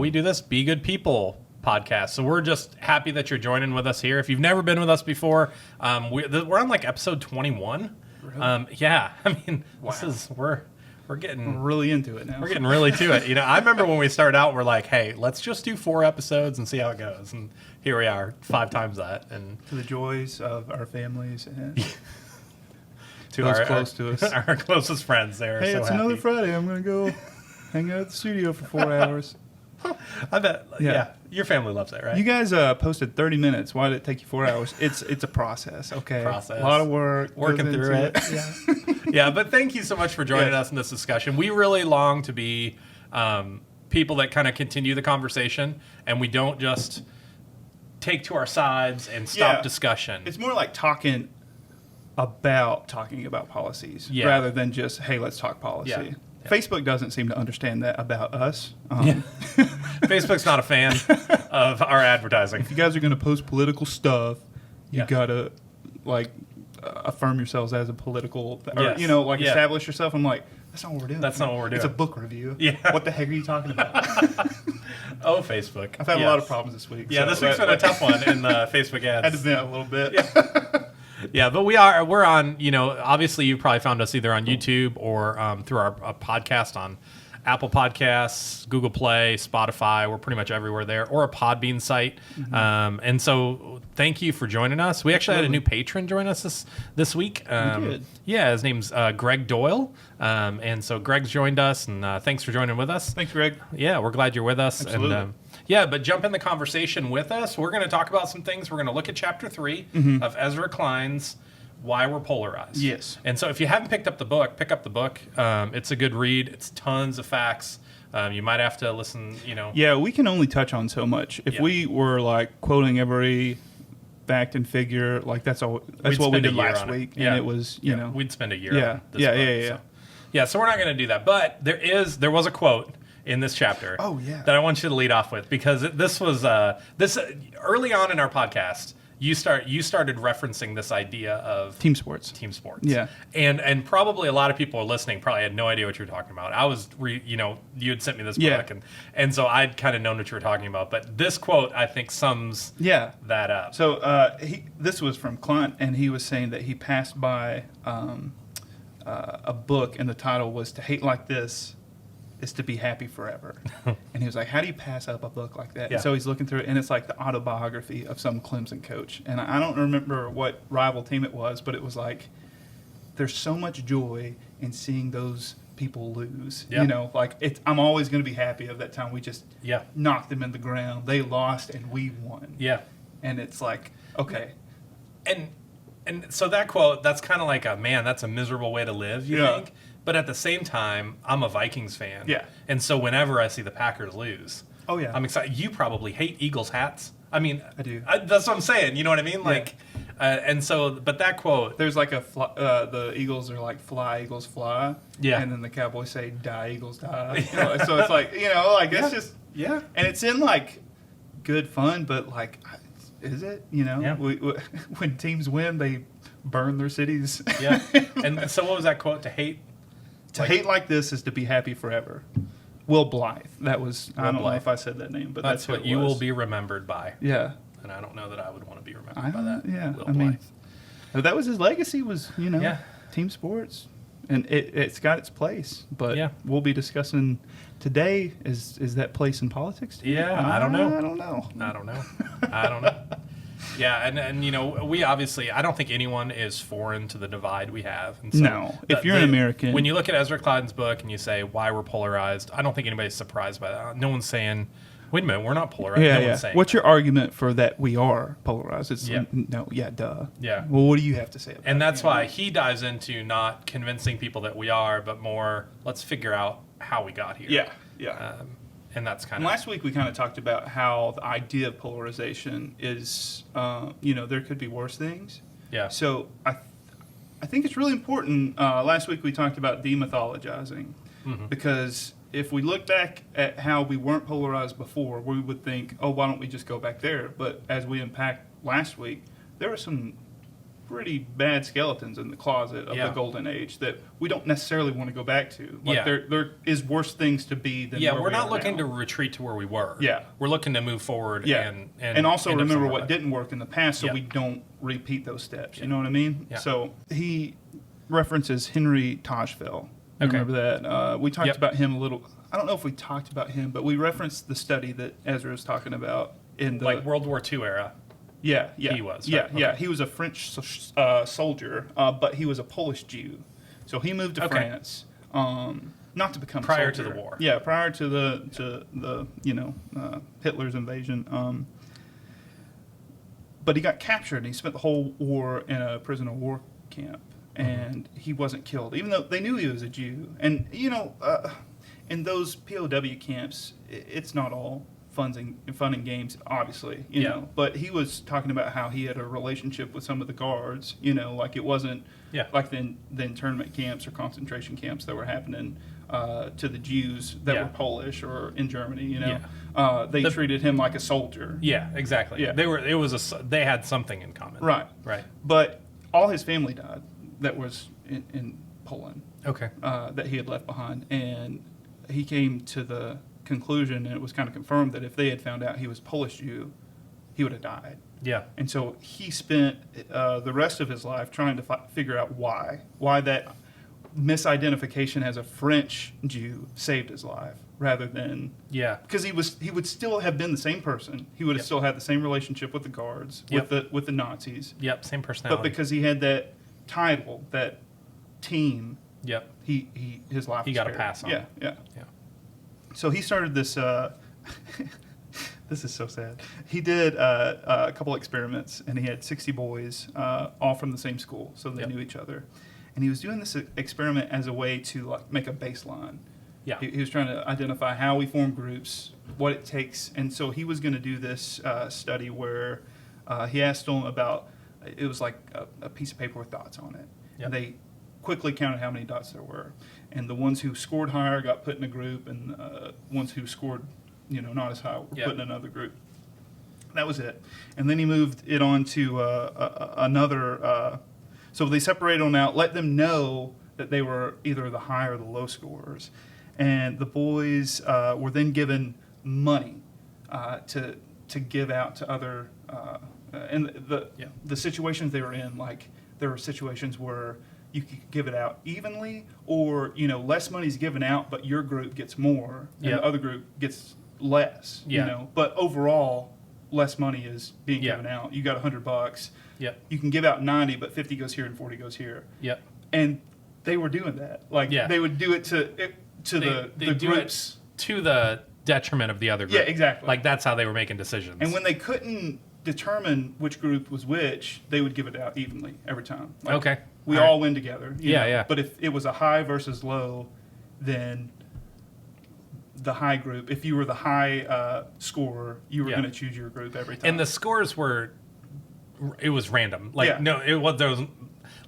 we do this Be Good People podcast. So we're just happy that you're joining with us here. If you've never been with us before, we're on like episode 21. Really? Yeah, I mean, Wow. we're getting really into it now. We're getting really to it. I remember when we started out, we're like, hey, let's just do 4 episodes and see how it goes. And here we are, 5 times that. And to the joys of our families and to those our close to us. Our closest friends. They're Hey, so it's happy. another Friday. I'm going to go hang out at the studio for 4 hours. I bet. Yeah. Yeah. Your family loves it, right? You guys posted 30 minutes. Why did it take you 4 hours? It's a process, okay? Process. A lot of work. Working goes through into it. Yeah. Yeah, but thank you so much for joining us in this discussion. We really long to be people that kind of continue the conversation, and we don't just take to our sides and stop discussion. It's more like talking about policies rather than just, hey, let's talk policy. Yeah. Facebook doesn't seem to understand that about us. Facebook's not a fan of our advertising. If you guys are going to post political stuff, you Yeah. got to, like, affirm yourselves as a political, or, Yes. establish yourself. I'm like, that's not what we're doing. That's not what we're doing. It's a book review. Yeah. What the heck are you talking about? Oh, Facebook. I've had a lot of problems this week. Yeah, so this week's been a tough one in the Facebook ads. Had to vent a little bit. Yeah, but we're on, obviously you probably found us either on YouTube or through our podcast on Apple Podcasts, Google Play, Spotify. We're pretty much everywhere there, or a Podbean site. Mm-hmm. And so thank you for joining us. We actually had a new patron join us this week. We did. Yeah, his name's Greg Doyle. And so Greg's joined us, and thanks for joining with us. Thanks, Greg. Yeah, we're glad you're with us. Absolutely. And, but jump in the conversation with us. We're going to talk about some things. We're going to look at chapter 3 of Ezra Klein's Why We're Polarized. Yes. And so if you haven't picked up the book, pick up the book. It's a good read. It's tons of facts. You might have to listen, Yeah, we can only touch on so much. If we were, like, quoting every fact and figure, like, that's what we did last week. Yeah. And it was, you know. We'd spend a year Yeah. on this book. So we're not going to do that. But there was a quote in this chapter that I want you to lead off with, because this was early on in our podcast. You started referencing this idea of Team sports. Yeah. And probably a lot of people listening probably had no idea what you were talking about. I was, you had sent me this book, and so I'd kind of known what you were talking about. But this quote, I think, sums that up. So this was from Klein, and he was saying that he passed by a book, and the title was "To Hate Like This Is to Be Happy Forever." And he was like, how do you pass up a book like that? Yeah. And so he's looking through it, and it's like the autobiography of some Clemson coach. And I don't remember what rival team it was, but it was like, there's so much joy in seeing those people lose. Yeah. I'm always going to be happy of that time we just Yeah. knocked them in the ground. They lost, and we won. Yeah. And it's like, okay. And so that quote, that's kind of like that's a miserable way to live, you think? But at the same time, I'm a Vikings fan. Yeah. And so whenever I see the Packers lose, Oh, yeah. I'm excited. You probably hate Eagles hats. I mean, I do. That's what I'm saying. You know what I mean? Like, and so, but that quote. There's like the Eagles are like fly, Eagles fly. Yeah. And then the Cowboys say die, Eagles die. So it's like, it's just. Yeah. And it's in like good fun, but like, is it? Yeah. When teams win, they burn their cities. Yeah. And so what was that quote? To hate hate like this is to be happy forever. Will Blythe. That was, I don't know if I said that name, but that's what you will be remembered by. Yeah. And I don't know that I would want to be remembered by that. Yeah. Will I mean, Blythe. that was his legacy was, team sports. And it's got its place. But we'll be discussing today, is that place in politics? Yeah, I don't know. I don't know. Yeah, and we obviously, I don't think anyone is foreign to the divide we have. And so no, if you're an American. When you look at Ezra Klein's book and you say, why we're polarized, I don't think anybody's surprised by that. No one's saying, wait a minute, we're not polarized. Yeah, no one's saying What's that. your argument for that we are polarized? It's Yeah. duh. Yeah. Well, what do you have to say about And that's it? why he dives into not convincing people that we are, but more, let's figure out how we got here. Yeah. And that's kind And of... last week we kind of talked about how the idea of polarization is, there could be worse things. Yeah. So I think it's really important. Last week we talked about demythologizing, because if we look back at how we weren't polarized before, we would think, oh, why don't we just go back there? But as we unpacked last week, there were some pretty bad skeletons in the closet of the golden age that we don't necessarily want to go back to. Like there is worse things to be than where we're not looking now. to retreat to where we were. Yeah. We're looking to move forward and also remember what better. didn't work in the past so we don't repeat those steps. You know what I mean? Yeah. So he references Henry Tajfel. Remember that? We talked about him a little. I don't know if we talked about him, but we referenced the study that Ezra is talking about in the World War II era. Yeah, he was. Yeah, right? Okay. yeah. He was a French soldier, but he was a Polish Jew. So he moved to France, not to become prior a soldier. to the war. Yeah, prior to the Hitler's invasion. But he got captured and he spent the whole war in a prisoner of war camp, and he wasn't killed, even though they knew he was a Jew. And in those POW camps, it's not all fun and games, obviously, you know. But he was talking about how he had a relationship with some of the guards, like it wasn't like the internment camps or concentration camps that were happening to the Jews that were Polish or in Germany, They treated him like a soldier. Yeah, exactly. Yeah. They had something in common. Right. Right. But all his family died that was in Poland. Okay. That he had left behind. And he came to the conclusion, and it was kind of confirmed, that if they had found out he was Polish Jew, he would have died. Yeah. And so he spent the rest of his life trying to figure out why that misidentification as a French Jew saved his life, rather than because he would still have been the same person. He would have still had the same relationship with the guards, with the Nazis. Yep, same personality. But because he had that title, that team, his life. He got a pass on. Yeah. So he started this. This is so sad. He did a couple experiments, and he had 60 boys, all from the same school, so they knew each other. And he was doing this experiment as a way to make a baseline. Yeah. He was trying to identify how we form groups, what it takes, and so he was going to do this study where he asked them about. It was like a piece of paper with dots on it. Yep. And they quickly counted how many dots there were, and the ones who scored higher got put in a group, and ones who scored not as high were put in another group. That was it. And then he moved it on to another. So they separated them out, let them know that they were either the high or the low scorers, and the boys were then given money to give out to other. And the situations they were in, like there were situations where you could give it out evenly, or less money's given out, but your group gets more, and the other group gets less. But overall, less money is being given out. You got $100. You can give out 90, but 50 goes here and 40 goes here. And they were doing that. Like they would do it to the groups, to the detriment of the other group. Yeah, exactly. Like that's how they were making decisions. And when they couldn't determine which group was which, they would give it out evenly every time. Like, we all win together. You know? But if it was a high versus low, then the high group, if you were the high scorer, you were going to choose your group every time. And the scores it was random. No, it was those.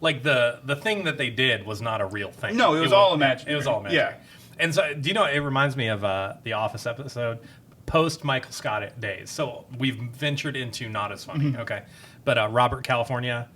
Like the thing that they did was not a real thing. No, it was all imaginary. It was all imaginary. And so, do you know? It reminds me of the Office episode post Michael Scott days. So we've ventured into not as funny. Okay, but Robert California.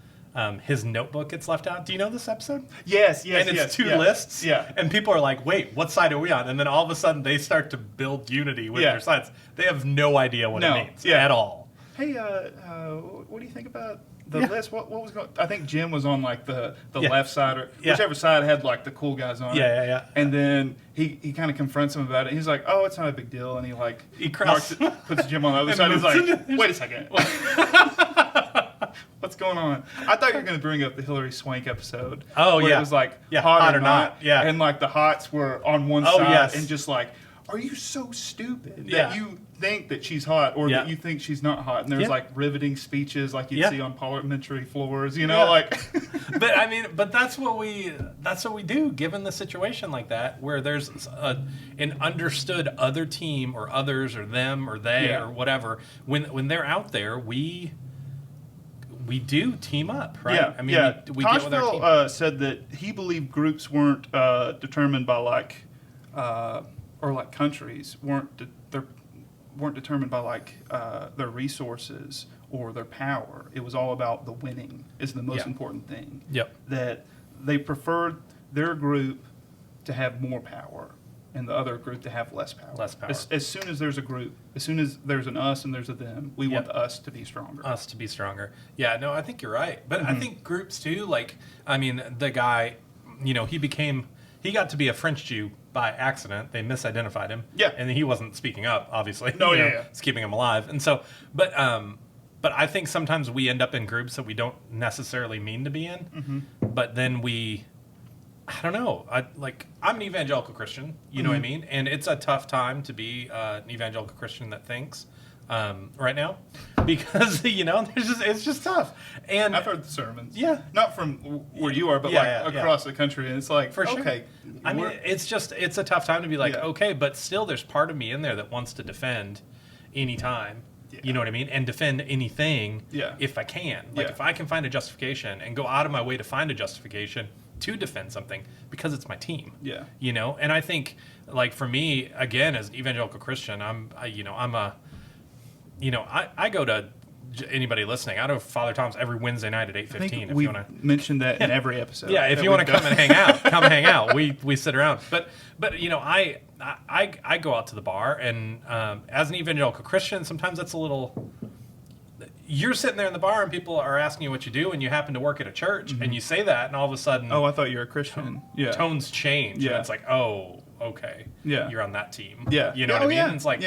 His notebook gets left out. Do you know this episode? Yes. And it's two lists. Yeah. And people are like, wait, what side are we on? And then all of a sudden they start to build unity with their sides. They have no idea what it means at all. Hey, what do you think about the list? What was going? I think Jim was on like the left side, or whichever side had like the cool guys on. Yeah. And then he kind of confronts him about it. He's like, oh, it's not a big deal. And he puts Jim on the other side. He's like, wait a second. What's going on? I thought you were going to bring up the Hillary Swank episode. Oh, where it was like hot or not. Yeah. And like the hots were on one side and just like, are you so stupid that you think that she's hot or that you think she's not hot? And there's like riveting speeches like you'd see on parliamentary floors, like. But that's what we do given the situation like that, where there's an understood other team or others or them or they or whatever. When they're out there, we do team up, right? Yeah, we get with our team. Said that he believed groups weren't determined by or like countries weren't weren't determined by like their resources or their power. It was all about the winning is the most important thing. Yep. That they preferred their group to have more power and the other group to have less power. Less power. As soon as there's a group, as soon as there's an us and there's a them, we want the us to be stronger. Us to be stronger. Yeah, no, I think you're right. But I think groups too, like, I mean, the guy, he got to be a French Jew by accident. They misidentified him. Yeah. And he wasn't speaking up, obviously. No, It's keeping him alive. And so, but I think sometimes we end up in groups that we don't necessarily mean to be in. But then I don't know. I'm an evangelical Christian, you know what I mean? And it's a tough time to be an evangelical Christian that thinks right now because, it's just tough. And I've heard the sermons. Yeah. Not from where you are, but across the country. And it's like, for sure. Okay. I mean, it's a tough time to be like, okay, but still there's part of me in there that wants to defend any time. Yeah. You know what I mean? And defend anything if I can. Like if I can find a justification and go out of my way to find a justification to defend something because it's my team. Yeah. And I think like for me, again, as an evangelical Christian, I go to anybody listening. I know Father Tom's every Wednesday night at 8:15. We mentioned that in every episode. Yeah, if you want to come and hang out, come hang out. We sit around. But I go out to the bar, and as an evangelical Christian, sometimes that's a little. You're sitting there in the bar, and people are asking you what you do, and you happen to work at a church, and you say that, and all of a sudden, oh, I thought you were a Christian. Tones change. Yeah, and it's like, oh, okay, you're on that team. Yeah, you know what I mean? Yeah. And it's like,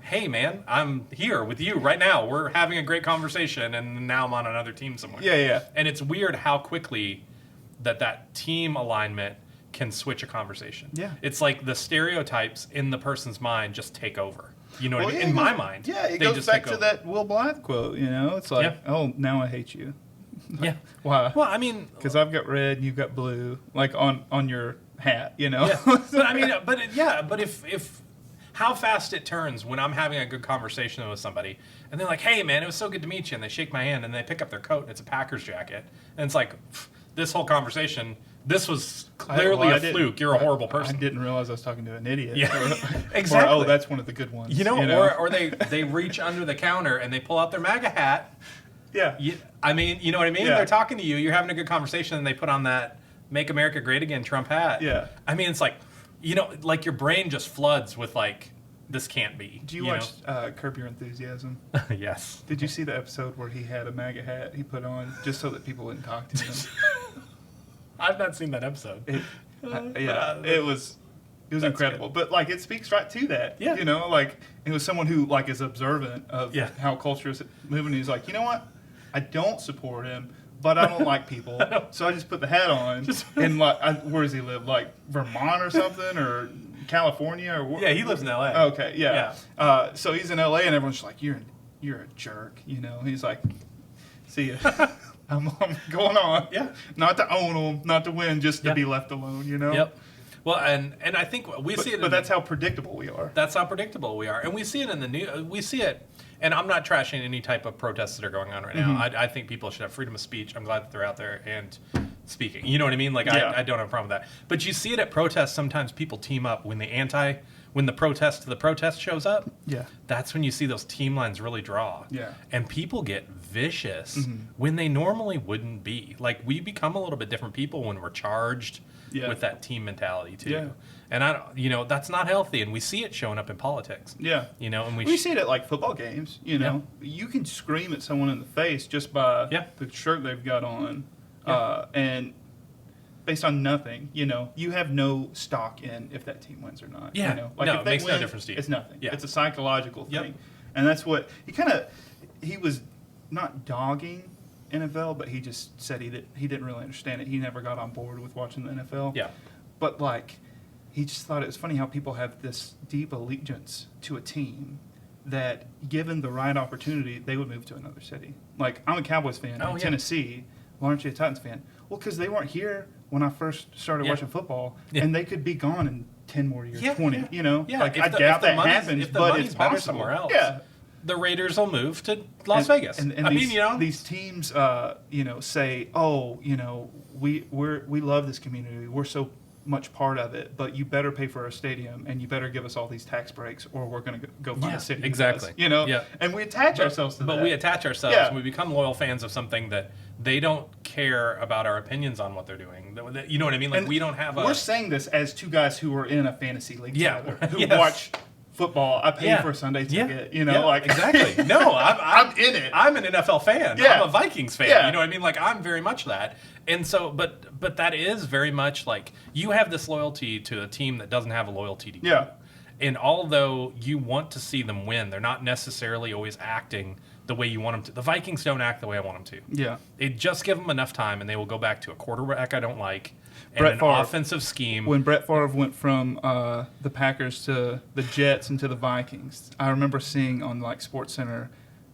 hey, man, I'm here with you right now. We're having a great conversation, and now I'm on another team somewhere. Yeah. And it's weird how quickly that team alignment can switch a conversation. Yeah. It's like the stereotypes in the person's mind just take over. You know what I mean? In my mind. Yeah, it goes back to that Will Blythe quote, It's like, oh, now I hate you. Yeah. Why? Well, I mean... Because I've got red and you've got blue, like on your hat, Yeah. But I mean, but if how fast it turns when I'm having a good conversation with somebody, and they're like, hey, man, it was so good to meet you, and they shake my hand, and they pick up their coat, and it's a Packers jacket, and it's like, this whole conversation... This was clearly a fluke. You're a horrible person. I didn't realize I was talking to an idiot. Yeah, exactly. Or, oh, that's one of the good ones. Or they reach under the counter and they pull out their MAGA hat. Yeah. I mean, you know what I mean? Yeah. They're talking to you. You're having a good conversation, and they put on that "Make America Great Again" Trump hat. Yeah. I mean, it's like, like your brain just floods with like, this can't be. Do you watch Curb Your Enthusiasm? Yes. Did you see the episode where he had a MAGA hat he put on just so that people wouldn't talk to him? I've not seen that episode. It was incredible. Good. But like it speaks right to that. Yeah. Like it was someone who like is observant of how culture is moving. He's like, you know what? I don't support him, but I don't like people, so I just put the hat on. And like, where does he live? Like Vermont or something, or California, or yeah, he lives in L.A. Okay, yeah. So he's in L.A. and everyone's just like, you're a jerk. He's like, see ya. I'm going on. Yeah. Not to own them, not to win, just to be left alone, Yep. Well, and I think we see it. But that's how predictable we are. That's how predictable we are. And we see it in the news. We see it. And I'm not trashing any type of protests that are going on right now. I think people should have freedom of speech. I'm glad that they're out there and speaking. You know what I mean? Like, I don't have a problem with that. But you see it at protests. Sometimes people team up when the protest to the protest shows up. Yeah. That's when you see those team lines really draw. Yeah. And people get vicious when they normally wouldn't be. Like, we become a little bit different people when we're charged with that team mentality too. Yeah. And that's not healthy, and we see it showing up in politics. Yeah. And we see it at like football games, You can scream at someone in the face just by the shirt they've got on. And based on nothing, you have no stock in if that team wins or not. Yeah. Like if it makes win, no difference to you. It's nothing. Yeah. It's a psychological thing. And that's what he was not dogging NFL, but he just said he didn't really understand it. He never got on board with watching the NFL. Yeah. But like he just thought it was funny how people have this deep allegiance to a team that, given the right opportunity, they would move to another city. Like, I'm a Cowboys fan in Tennessee. Why aren't you a Titans fan? Well, because they weren't here when I first started watching football, and they could be gone in 10 more years, 20, Yeah. Like, I doubt that happens, but it's better possible. somewhere else. Yeah. The Raiders will move to Las Vegas. And these teams, say, "Oh, we love this community. We're so much part of it, but you better pay for our stadium and you better give us all these tax breaks or we're going to go find a city. Exactly. You know? Yeah. And we attach ourselves to that. But we attach ourselves Yeah. and we become loyal fans of something that they don't care about our opinions on what they're doing. You know what I mean? Like, And we don't have We're saying this as two guys who are in a fantasy league together, who Yes. watch football. I pay for a Sunday ticket, you know, like exactly. No, I'm in it. I'm an NFL fan. Yeah. I'm a Vikings fan. Yeah. You know what I mean? Like, I'm very much that. And so, but that is very much like you have this loyalty to a team that doesn't have a loyalty to you. Yeah. And although you want to see them win, they're not necessarily always acting the way you want them to. The Vikings don't act the way I want them to. Yeah. It just give them enough time, and they will go back to a quarterback I don't like and Brett an Favre. offensive scheme. When Brett Favre went from the Packers to the Jets and to the Vikings, I remember seeing on like SportsCenter,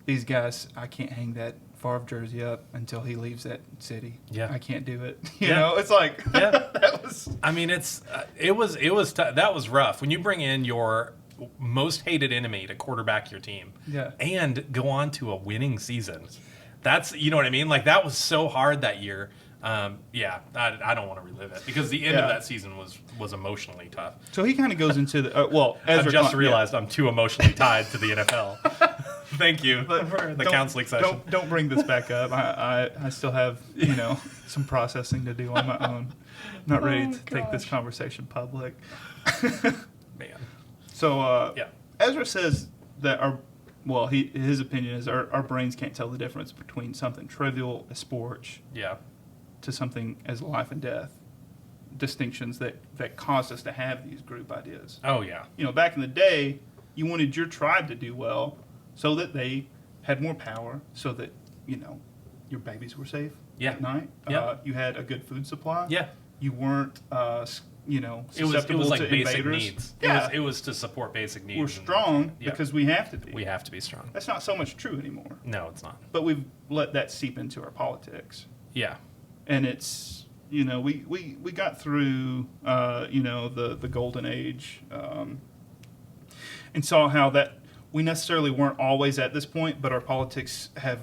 these guys, I can't hang that Favre jersey up until he leaves that city. Yeah. I can't do it. You know, it's like that was. I mean, it was that was rough when you bring in your most hated enemy to quarterback your team, and go on to a winning season. That's, you know what I mean. Like, that was so hard that year. I don't want to relive it because the end of that season was emotionally tough. So he kind of goes into the Ezra I've just Klein, realized I'm too emotionally tied to the NFL. Thank you for the counseling session. Don't bring this back up. I still have some processing to do on my own. Not ready to take this conversation public. Man. So Ezra says that his opinion is our brains can't tell the difference between something trivial as sports to something as life and death. Distinctions that caused us to have these group ideas. Oh yeah. Back in the day, you wanted your tribe to do well so that they had more power, so that your babies were safe at night. You had a good food supply. Yeah. You weren't it was like to basic invaders. needs. Yeah. It was to support basic needs. We're strong because we have to be. We have to be strong. That's not so much true anymore. No, it's not. But we've let that seep into our politics. Yeah. And it's we got through the golden age and saw how that we necessarily weren't always at this point, but our politics have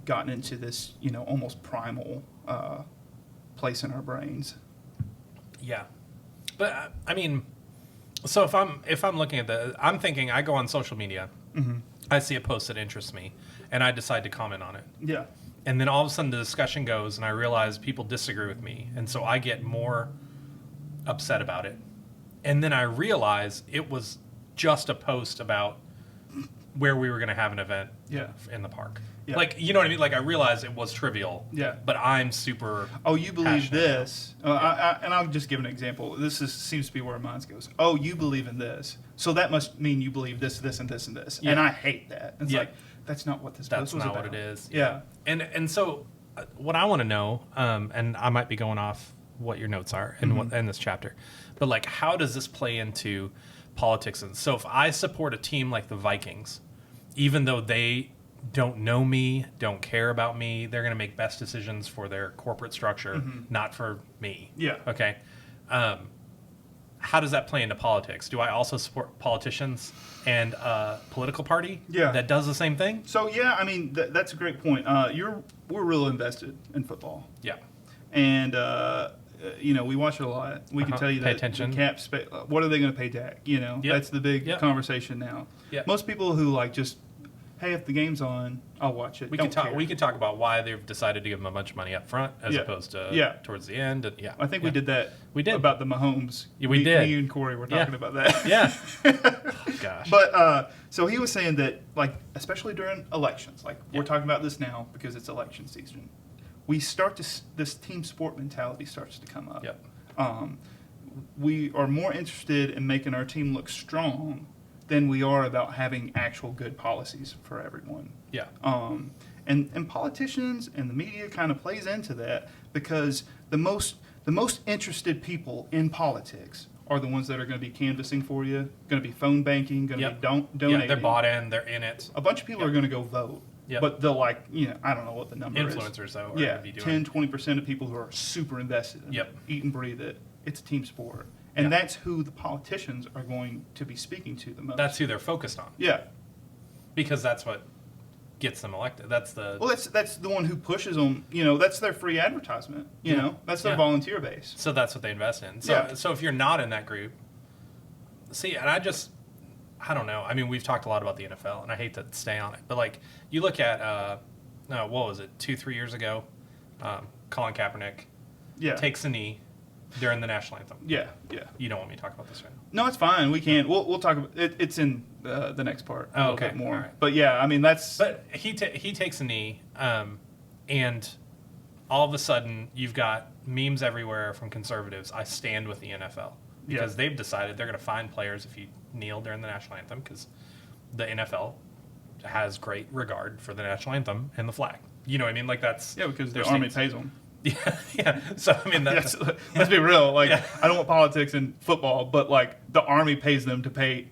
gotten into this almost primal place in our brains. Yeah, but I mean, so if I'm looking at I'm thinking I go on social media, I see a post that interests me, and I decide to comment on it. Yeah. And then all of a sudden the discussion goes, and I realize people disagree with me, and so I get more upset about it. And then I realize it was just a post about where we were going to have an event in the park. Yeah. Like, you know what I mean? Like, I realized it was trivial. Yeah. But I'm super. Oh, you believe this? And I'll just give an example. This seems to be where mine goes. Oh, you believe in this, so that must mean you believe this, this, and this, and this. Yeah. And I hate that. It's like, that's not what this post was about. That's not what it is. Yeah. And so, what I want to know, and I might be going off what your notes are in this chapter, but like, how does this play into politics? And so, if I support a team like the Vikings, even though they don't know me, don't care about me, they're going to make best decisions for their corporate structure, not for me. Yeah. Okay. How does that play into politics? Do I also support politicians and a political party that does the same thing? So, I mean, that's a great point. We're real invested in football. Yeah. And, we watch it a lot. We can tell you that the cap what are they going to pay Dak? That's the big conversation now. Yep. Most people who just, hey, if the game's on, I'll watch it. We could talk about why they've decided to give them a bunch of money up front as opposed to towards the end. And, I think we did that. We did about the Mahomes. We did. Me and Corey were talking about that. Yeah. Oh, gosh. But so he was saying that, especially during elections, we're talking about this now because it's election season. We start this team sport mentality starts to come up. Yep. We are more interested in making our team look strong than we are about having actual good policies for everyone. Yeah. And politicians and the media kind of plays into that because the most interested people in politics are the ones that are going to be canvassing for you, going to be phone banking, going to be donating. Yeah, they're bought in, they're in it. A bunch of people are going to go vote. Yep. But they'll I don't know what the number Influencers, is. though, are going to be doing 10-20% of people who are super invested in it, eat and breathe it. It's a team sport. And that's who the politicians are going to be speaking to the most. That's who they're focused on. Yeah. Because that's what gets them elected. That's the that's the one who pushes them. You know, that's their free advertisement. You know, that's their volunteer base. So that's what they invest in. So if you're not in that group, and I don't know. I mean, we've talked a lot about the NFL, and I hate to stay on it, but like you look at what was it, 2-3 years ago, Colin Kaepernick takes a knee during the national anthem. Yeah. You don't want me to talk about this right now? No, it's fine. We can. We'll talk about it. It's in the next part a little bit more. All right. But yeah, I mean that's. But he takes a knee, and all of a sudden you've got memes everywhere from conservatives. I stand with the NFL because they've decided they're going to fine players if you kneel during the national anthem because the NFL has great regard for the national anthem and the flag. You know what I mean? Like that's because the Army pays them. Yeah. So I mean, let's be real. Like I don't want politics in football, but like the Army pays them to play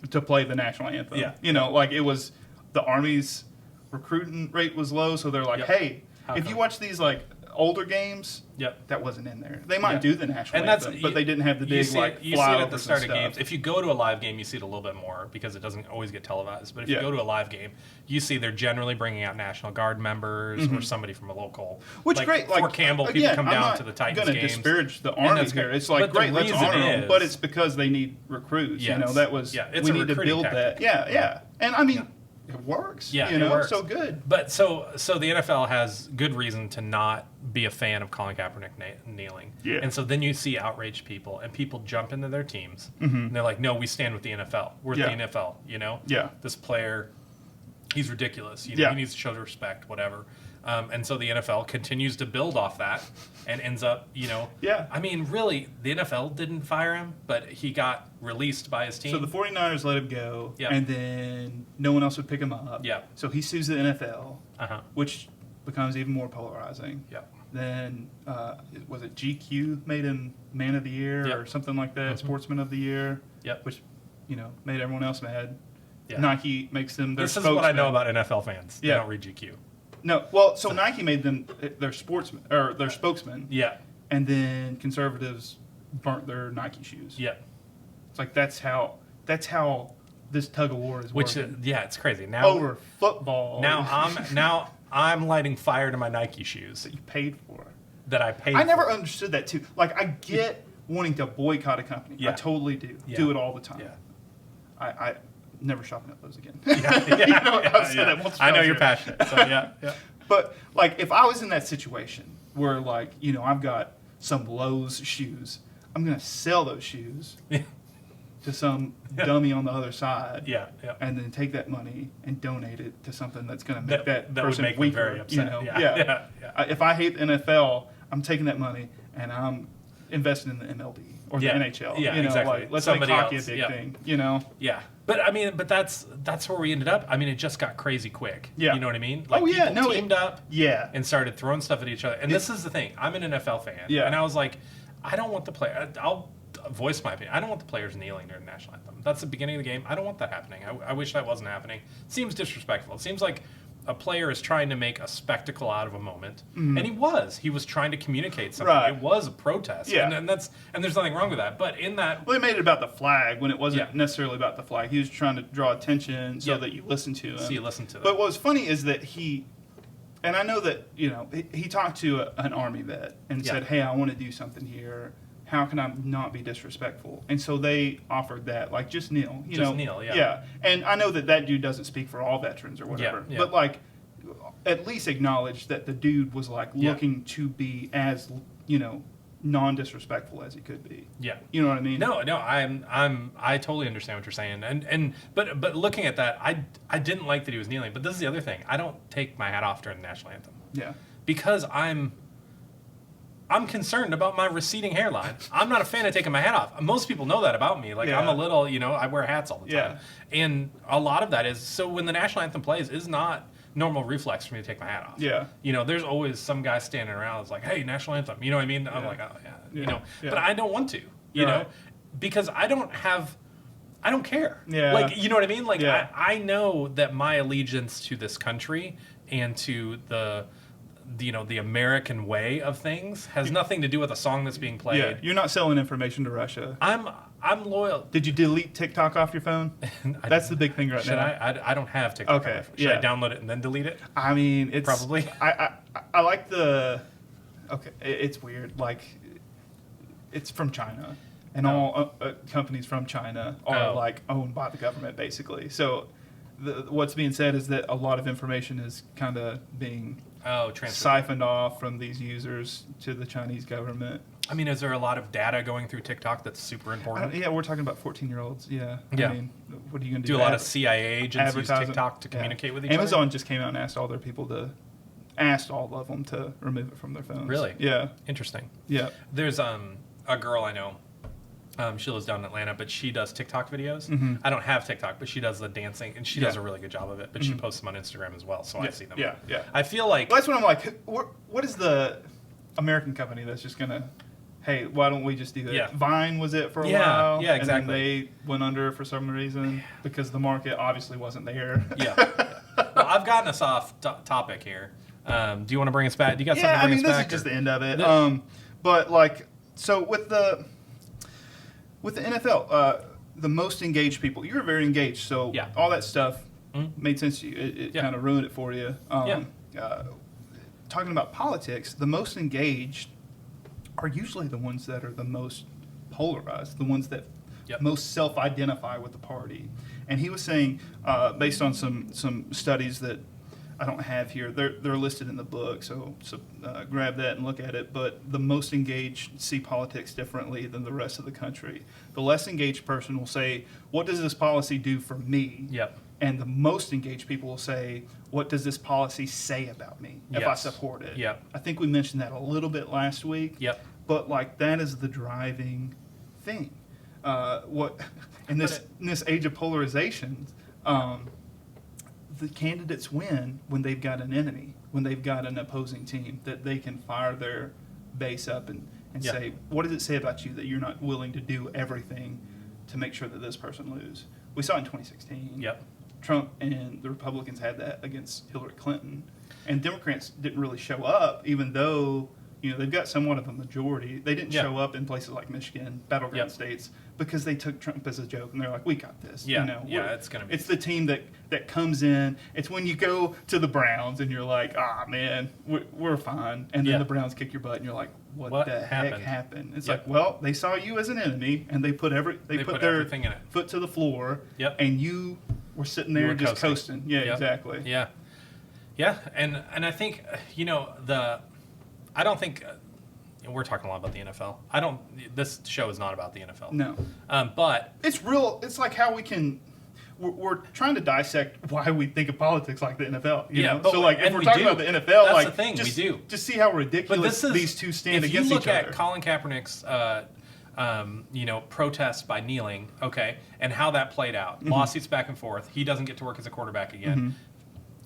the national anthem. Yeah. You know, like it was the Army's recruiting rate was low, so they're like, hey, if you watch these like older games, that wasn't in there. They might do the national anthem, but they didn't have the big you see it at the start of games. If you go to a live game, you see it a little bit more because it doesn't always get televised. But if you go to a live game, you see they're generally bringing out National Guard members or somebody from a local. Which great, like Fort Campbell, people come down to the Titans games. I'm not going to disparage the Army here. It's like great, let's honor them, but it's because they need recruits. You know, that was we need to build that. Yeah, and I mean. It works. Yeah, it works. So good. But so the NFL has good reason to not be a fan of Colin Kaepernick kneeling. Yeah. And so then you see outraged people, and people jump into their teams, and they're like, "No, we stand with the NFL. We're the NFL. You know, this player, he's ridiculous. You know, he needs to show respect, whatever." And so the NFL continues to build off that and ends up, I mean, really, the NFL didn't fire him, but he got released by his team. So the 49ers let him go, and then no one else would pick him up. Yeah. So he sues the NFL, which becomes even more polarizing. Yeah. Then, was it GQ made him Man of the Year or something like that, Sportsman of the Year, which, made everyone else mad. Yeah. Nike makes them their spokesman. This is what I know about NFL fans. They don't read GQ. No, well, so Nike made them their sportsman or their spokesman. Yeah. And then conservatives burnt their Nike shoes. Yeah. It's like that's how this tug of war is working. It's crazy. Now over football. Now I'm lighting fire to my Nike shoes that you paid for. That I paid. I never understood that too. Like I get wanting to boycott a company. Yeah. I totally do. Yeah. Do it all the time. Yeah. I never shopping at those again. I know you're passionate. So yeah. But like, if I was in that situation where like, I've got some Lowe's shoes, I'm gonna sell those shoes to some dummy on the other side. And then take that money and donate it to something that's gonna make that person would make weaker. Them very upset. If I hate the NFL, I'm taking that money and I'm investing in the MLB or the NHL. Yeah, exactly. Like, let's make hockey a big thing. Yeah. But I mean, that's where we ended up. I mean, it just got crazy quick. Yeah. You know what I mean? Like people teamed up and started throwing stuff at each other. And this is the thing. I'm an NFL fan. Yeah. And I was like, I don't want the player. I'll voice my opinion. I don't want the players kneeling during the national anthem. That's the beginning of the game. I don't want that happening. I wish that wasn't happening. It seems disrespectful. It seems like a player is trying to make a spectacle out of a moment, and he was trying to communicate something. Right. It was a protest, and there's nothing wrong with that. But in that, they made it about the flag when it wasn't necessarily about the flag. He was trying to draw attention so that you listen to him. So you listen to them. But what was funny is that and I know that he talked to an Army vet and said, "Hey, I want to do something here. How can I not be disrespectful?" And so they offered that, like, just kneel. Kneel, yeah. Yeah. And I know that dude doesn't speak for all veterans or whatever. Yeah. But, like, at least acknowledge that the dude was, like, looking to be as, non-disrespectful as he could be. Yeah. You know what I mean? No, I totally understand what you're saying. But looking at that, I didn't like that he was kneeling. But this is the other thing. I don't take my hat off during the national anthem. Yeah. Because I'm concerned about my receding hairline. I'm not a fan of taking my hat off. Most people know that about me. Like, I'm a little, I wear hats all the time. Yeah. And a lot of that is, so when the national anthem plays, is not normal reflex for me to take my hat off. Yeah. There's always some guy standing around that's like, hey, national anthem. You know what I mean? I'm like, oh, yeah. But I don't want to, you know, because I don't care. Yeah. Like, you know what I mean? Like, I know that my allegiance to this country and to the American way of things has nothing to do with a song that's being played. Yeah, you're not selling information to Russia. I'm loyal. Did you delete TikTok off your phone? That's the big thing right now. I don't have TikTok. Okay. Should I download it and then delete it? I mean, it's probably. I like the. Okay, it's weird. Like, it's from China, and all companies from China are like owned by the government, basically. So, what's being said is that a lot of information is kind of being siphoned off from these users to the Chinese government. I mean, is there a lot of data going through TikTok that's super important? Yeah, we're talking about 14-year-olds. Yeah. Yeah. I mean, what are you going to do? Do a lot of CIA agents use TikTok to communicate with each other? Amazon just came out and asked all of them to remove it from their phones. Really? Yeah. Interesting. Yeah. There's a girl I know. She lives down in Atlanta, but she does TikTok videos. Mm-hmm. I don't have TikTok, but she does the dancing, and she does a really good job of it. But she posts them on Instagram as well, so I see them. Yeah, yeah. I feel like... Well, that's what I'm like. What is the American company that's just going to... Hey, why don't we just do that? Yeah. Vine was it for a while. Yeah, exactly. And then they went under for some reason because the market obviously wasn't there. Yeah. Well, I've gotten us off topic here. Do you want to bring us back? Do you got something to bring us back? Yeah, I mean, this is just the end of it. But, like, so with the NFL, the most engaged people, you were very engaged, so all that stuff made sense to you. It kind of ruined it for you. Talking about politics, the most engaged are usually the ones that are the most polarized, the ones that most self-identify with the party. And he was saying, based on some studies that I don't have here, they're listed in the book, so grab that and look at it. But the most engaged see politics differently than the rest of the country. The less engaged person will say, what does this policy do for me? Yep. And the most engaged people will say, what does this policy say about me if I support it? Yep. I think we mentioned that a little bit last week. Yep. But like that is the driving thing. In this age of polarization, the candidates win when they've got an enemy, when they've got an opposing team that they can fire their base up and say, what does it say about you that you're not willing to do everything to make sure that this person lose? We saw in 2016. Yep. Trump and the Republicans had that against Hillary Clinton, and Democrats didn't really show up, even though they've got somewhat of a majority. They didn't show up in places like Michigan, battleground states, because they took Trump as a joke, and they're like, "We got this." It's gonna be. It's the team that comes in. It's when you go to the Browns and you're like, "Ah, man, we're fine," and then the Browns kick your butt, and you're like, "What the heck happened?" It's like, well, they saw you as an enemy, and they put their everything in it. Foot to the floor, and you were sitting there just coasting. Yeah, exactly. Yeah, yeah, and I think I don't think we're talking a lot about the NFL. This show is not about the NFL. No, but it's real. It's like how we can. We're trying to dissect why we think of politics like the NFL. You know? So like if we're talking about the NFL, that's like the thing, just, we do. Just see how ridiculous these two stand against each other. If you look at Colin Kaepernick's protest by kneeling, and how that played out, lawsuits back and forth. He doesn't get to work as a quarterback again.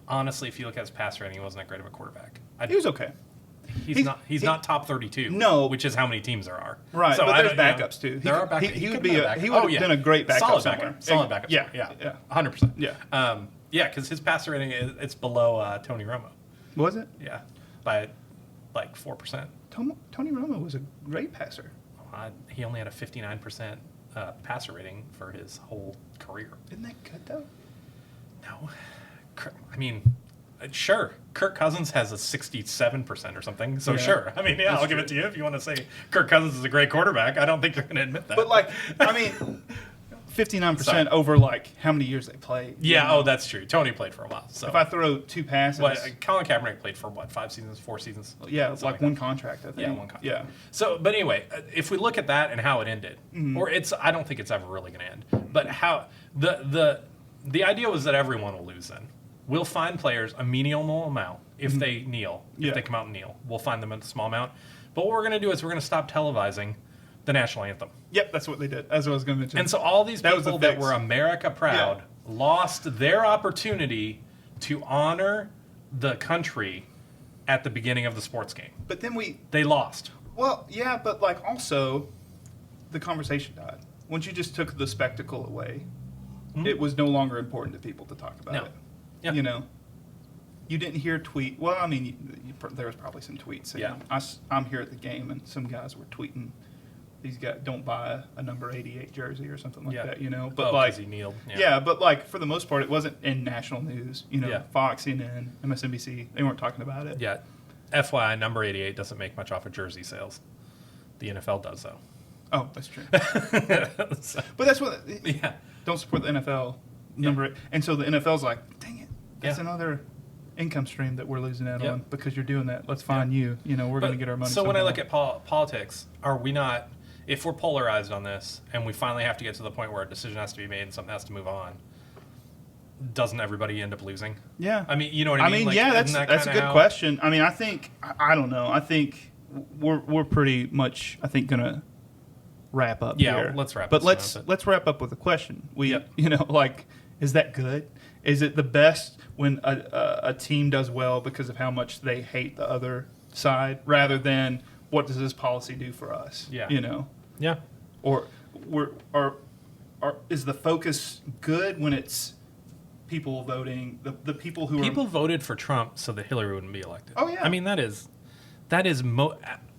Honestly, if you look at his passer rating, he wasn't that great of a quarterback. He was okay. He's not top 32. No, which is how many teams there are. Right, so but there's backups too. There are backups. He would have been a great backup somewhere. Solid backup. Yeah. 100%. Yeah. Because his passer rating it's below Tony Romo. Was it? Yeah, by like 4%. Tony Romo was a great passer. He only had a 59% passer rating for his whole career. Isn't that good though? No, I mean. Sure, Kirk Cousins has a 67% or something. So sure, I mean, I'll give it to you if you want to say Kirk Cousins is a great quarterback. I don't think they're going to admit that. But like, I mean, 59% over like how many years they played. Yeah, that's true. Tony played for a while. So if I throw two passes, Colin Kaepernick played for 5 seasons, 4 seasons? Yeah, it's like one contract. I think. Yeah, one contract. Yeah. So, but anyway, if we look at that and how it ended, or I don't think it's ever really going to end. But how the idea was that everyone will lose then. We'll find players a minimal amount if they kneel, if they come out and kneel. We'll find them a small amount. But what we're going to do is we're going to stop televising the national anthem. Yep, that's what they did, as I was going to mention. And so all these people that were America proud lost their opportunity to honor the country at the beginning of the sports game. But then they lost. Well, yeah, but like also the conversation died. Once you just took the spectacle away, it was no longer important to people to talk about it. Yeah. You didn't hear tweet. Well, I mean, there was probably some tweets saying, I'm here at the game, and some guys were tweeting these guys don't buy a number 88 jersey or something like that, you know. But like, he kneeled. Yeah, but like for the most part, it wasn't in national news. You know, Yeah. Fox, CNN, MSNBC, they weren't talking about it. Yeah. FYI, number 88 doesn't make much off of jersey sales. The NFL does, though. Oh, that's true. But that's what. Yeah. Don't support the NFL number, and so the NFL's like, dang it, that's another income stream that we're losing out on because you're doing that. Let's find you. You know, we're going to get our money. So when I look at politics, are we not? If we're polarized on this, and we finally have to get to the point where a decision has to be made and something has to move on, doesn't everybody end up losing? Yeah. I mean, you know what I mean? Like, yeah, that's a good question. I mean, I think I don't know. I think we're pretty much gonna wrap up here. Yeah, let's wrap. But let's wrap up with a question. You know, like, is that good? Is it the best when a team does well because of how much they hate the other side, rather than what does this policy do for us? Yeah. You know. Yeah. Or is the focus good when it's people voting, the people who people voted for Trump so that Hillary wouldn't be elected. Oh yeah. I mean, that is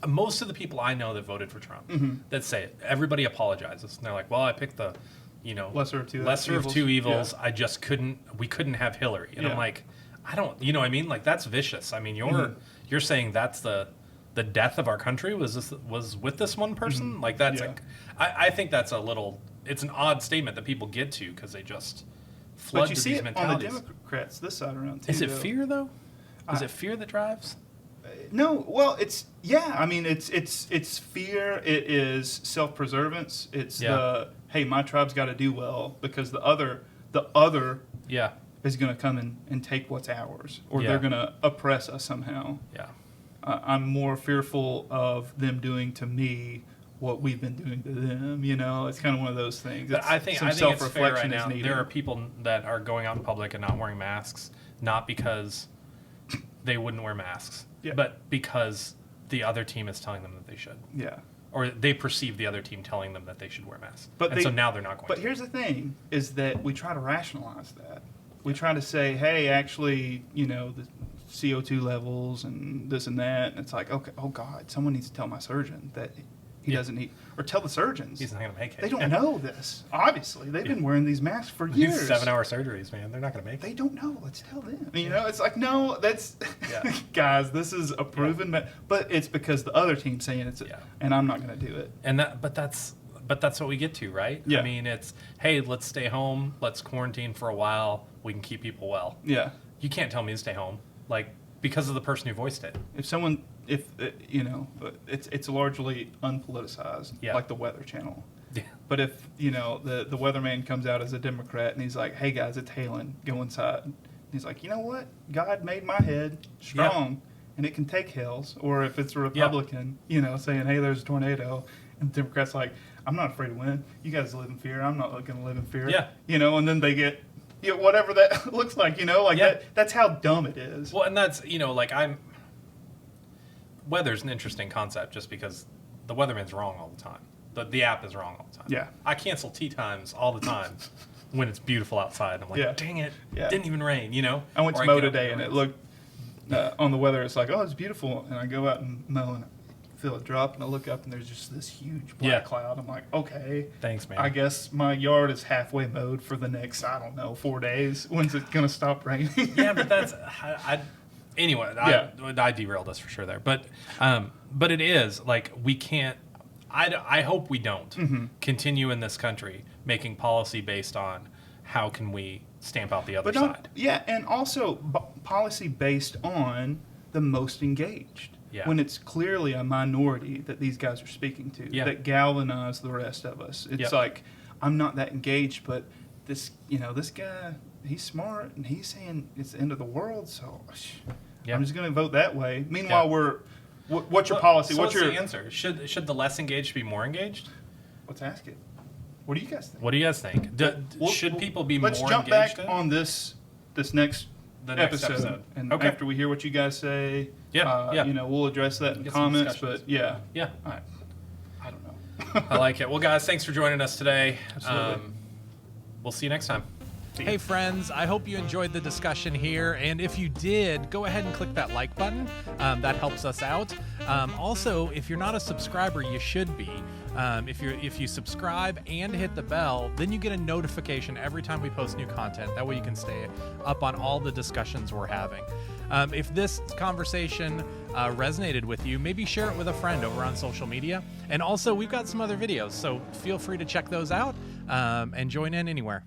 most of the people I know that voted for Trump that say it. Everybody apologizes. And they're like, well, I picked the, you know, lesser of two evils. Yeah. I just we couldn't have Hillary. And I'm like, I don't, you know what I mean? Like, that's vicious. I mean, you're saying that's the death of our country was with this one person? Like, that's like, I think that's it's an odd statement that people get to because they just flood but you to see these it mentalities. on the Democrats this side around too. Is it fear though? Is it fear that drives? No, well, it's I mean, it's fear. It is self-preservance. It's the hey, my tribe's got to do well because the other is going to come and take what's ours, or they're going to oppress us somehow. Yeah, I'm more fearful of them doing to me what we've been doing to them. You know, it's kind of one of those things. But I think it's fair right now. There are people that are going out in public and not wearing masks, not because they wouldn't wear masks, but because the other team is telling them that they should. Yeah. Or they perceive the other team telling them that they should wear masks. But so now they're not going to. But here's the thing, is that we try to rationalize that. We try to say, hey, actually, you know, the CO2 levels and this and that. And it's like, okay, oh, God, someone needs to tell my surgeon that he doesn't need, or tell the surgeons. He's not going to make it. They don't know this. Obviously, they've been wearing these masks for years. 7-hour surgeries, man. They're not going to make it. They don't know. Let's tell them. You know, it's like, no, that's guys. This is a proven, but it's because the other team's saying it's, and I'm not going to do it. And but that's what we get to, right? Yeah. I mean, it's hey, let's stay home. Let's quarantine for a while. We can keep people well. Yeah. You can't tell me to stay home, like, because of the person who voiced it. If you know, it's largely unpoliticized, like the Weather Channel. Yeah. But if, you know, the weatherman comes out as a Democrat and he's like, hey guys, it's hailing, go inside. And he's like, you know what? God made my head strong and it can take hails. Or if it's a Republican, you know, saying, hey, there's a tornado, and the Democrat's like, I'm not afraid to win. You guys live in fear. I'm not going to live in fear. Yeah. You know, and then they get, you know, whatever that looks like, you know, like that's how dumb it is. Well, and that's, you know, like weather's an interesting concept just because the weatherman's wrong all the time. The app is wrong all the time. Yeah. I cancel tea times all the time when it's beautiful outside. I'm like, dang it, didn't even rain, you know? I went to mow today and it looked, on the weather, it's like, oh, it's beautiful. And I go out and mow and I feel a drop and I look up and there's just this huge black cloud. I'm like, okay. Thanks, man. I guess my yard is halfway mowed for the next, 4 days. When's it going to stop raining? Yeah, but that's... Anyway, I derailed us for sure there, but it is like we can't. I hope we don't continue in this country making policy based on how can we stamp out the other side. Yeah, and also policy based on the most engaged. Yeah. When it's clearly a minority that these guys are speaking to that galvanize the rest of us. It's like, I'm not that engaged, but this guy, he's smart and he's saying it's the end of the world, so I'm just going to vote that way. Meanwhile, what's your policy? So what's the answer? Should the less engaged be more engaged? Let's ask it. What do you guys think? What do you guys think? Should people be more engaged? Let's jump back on this next episode. And after we hear what you guys say, you know, we'll address that in comments. But all right. I don't know. I like it. Well, guys, thanks for joining us today. Absolutely. We'll see you next time. Hey friends, I hope you enjoyed the discussion here, and if you did, go ahead and click that like button. That helps us out. Also, if you're not a subscriber, you should be. If you subscribe and hit the bell, then you get a notification every time we post new content. That way you can stay up on all the discussions we're having. If this conversation resonated with you, maybe share it with a friend over on social media. And also, we've got some other videos, so feel free to check those out and join in anywhere.